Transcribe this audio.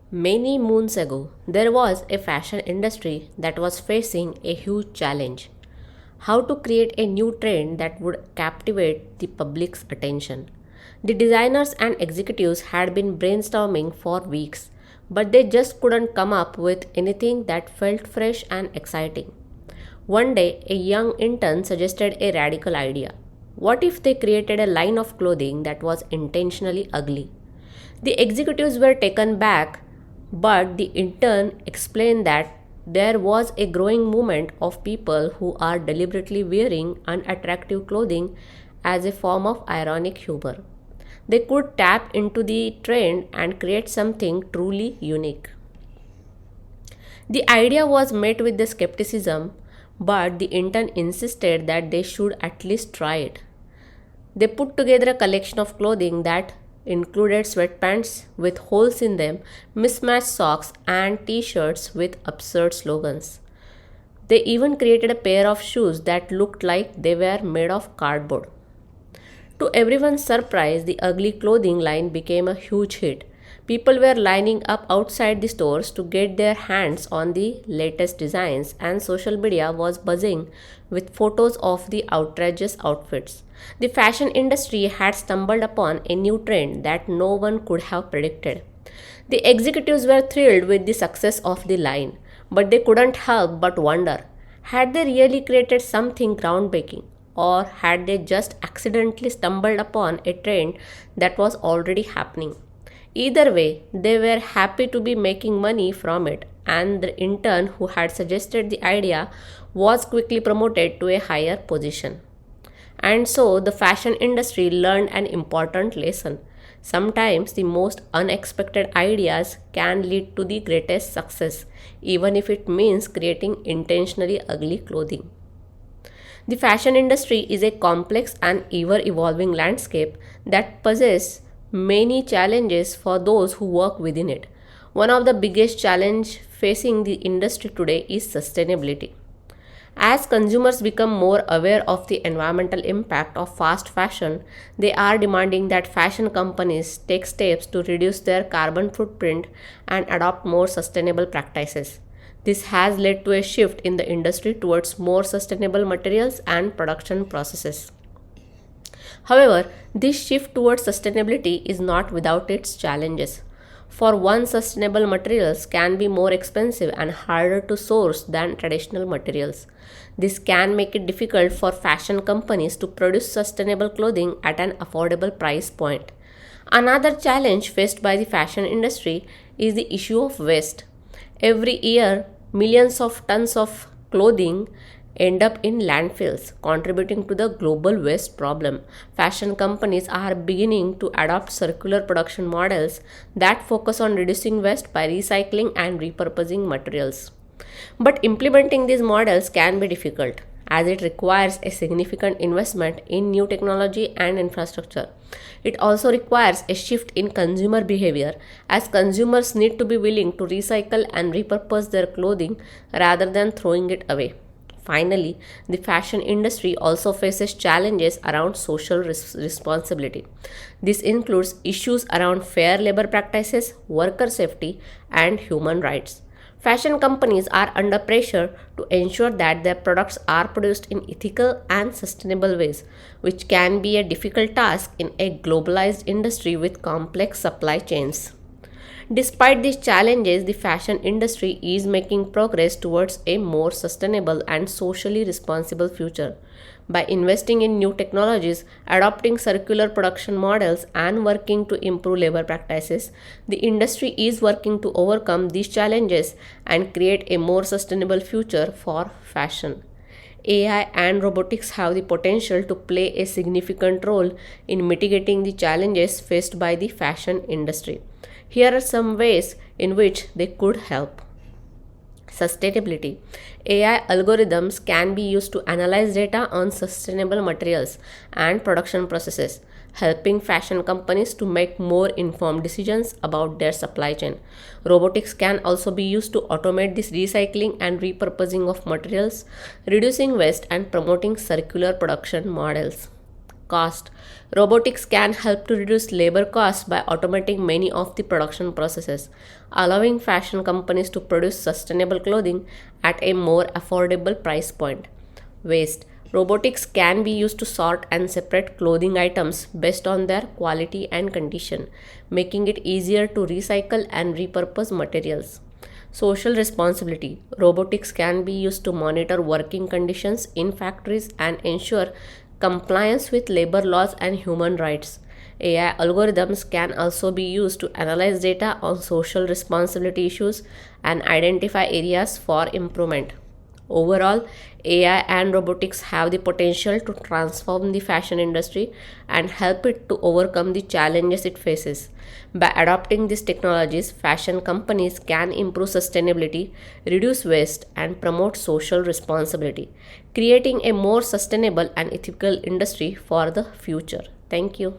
Many moons ago, there was a fashion industry that was facing a huge challenge: how to create a new trend that would captivate the public's attention. The designers and executives had been brainstorming for weeks, but they just couldn't come up with anything that felt fresh and exciting. One day, a young intern suggested a radical idea. What if they created a line of clothing that was intentionally ugly? The executives were taken back, but the intern explained that there was a growing movement of people who are deliberately wearing unattractive clothing as a form of ironic humor. They could tap into the trend and create something truly unique. The idea was met with the skepticism, but the intern insisted that they should at least try it. They put together a collection of clothing that included sweatpants with holes in them, mismatched socks, and t shirts with absurd slogans. They even created a pair of shoes that looked like they were made of cardboard. To everyone's surprise, the ugly clothing line became a huge hit. People were lining up outside the stores to get their hands on the latest designs, and social media was buzzing with photos of the outrageous outfits. The fashion industry had stumbled upon a new trend that no one could have predicted. The executives were thrilled with the success of the line, but they couldn't help but wonder: had they really created something groundbreaking, or had they just accidentally stumbled upon a trend that was already happening? Either way, they were happy to be making money from it, and the intern who had suggested the idea was quickly promoted to a higher position. And so the fashion industry learned an important lesson. Sometimes the most unexpected ideas can lead to the greatest success, even if it means creating intentionally ugly clothing. The fashion industry is a complex and ever evolving landscape that possesses many challenges for those who work within it. One of the biggest challenges facing the industry today is sustainability. As consumers become more aware of the environmental impact of fast fashion, they are demanding that fashion companies take steps to reduce their carbon footprint and adopt more sustainable practices. This has led to a shift in the industry towards more sustainable materials and production processes. However, this shift towards sustainability is not without its challenges. For one, sustainable materials can be more expensive and harder to source than traditional materials. This can make it difficult for fashion companies to produce sustainable clothing at an affordable price point. Another challenge faced by the fashion industry is the issue of waste. Every year, millions of tons of clothing end up in landfills, contributing to the global waste problem. Fashion companies are beginning to adopt circular production models that focus on reducing waste by recycling and repurposing materials. But implementing these models can be difficult, as it requires a significant investment in new technology and infrastructure. It also requires a shift in consumer behavior, as consumers need to be willing to recycle and repurpose their clothing rather than throwing it away. Finally, the fashion industry also faces challenges around social responsibility. This includes issues around fair labor practices, worker safety, and human rights. Fashion companies are under pressure to ensure that their products are produced in ethical and sustainable ways, which can be a difficult task in a globalized industry with complex supply chains. Despite these challenges, the fashion industry is making progress towards a more sustainable and socially responsible future. By investing in new technologies, adopting circular production models, and working to improve labor practices, the industry is working to overcome these challenges and create a more sustainable future for fashion. AI and robotics have the potential to play a significant role in mitigating the challenges faced by the fashion industry. Here are some ways in which they could help. Sustainability. AI algorithms can be used to analyze data on sustainable materials and production processes, helping fashion companies to make more informed decisions about their supply chain. Robotics can also be used to automate this recycling and repurposing of materials, reducing waste and promoting circular production models. cost. Robotics can help to reduce labor costs by automating many of the production processes, allowing fashion companies to produce sustainable clothing at a more affordable price point. Waste. Robotics can be used to sort and separate clothing items based on their quality and condition, making it easier to recycle and repurpose materials. Social responsibility. Robotics can be used to monitor working conditions in factories and ensure compliance with labor laws and human rights. AI algorithms can also be used to analyze data on social responsibility issues and identify areas for improvement. Overall, AI and robotics have the potential to transform the fashion industry and help it to overcome the challenges it faces. By adopting these technologies, fashion companies can improve sustainability, reduce waste, and promote social responsibility, creating a more sustainable and ethical industry for the future. Thank you.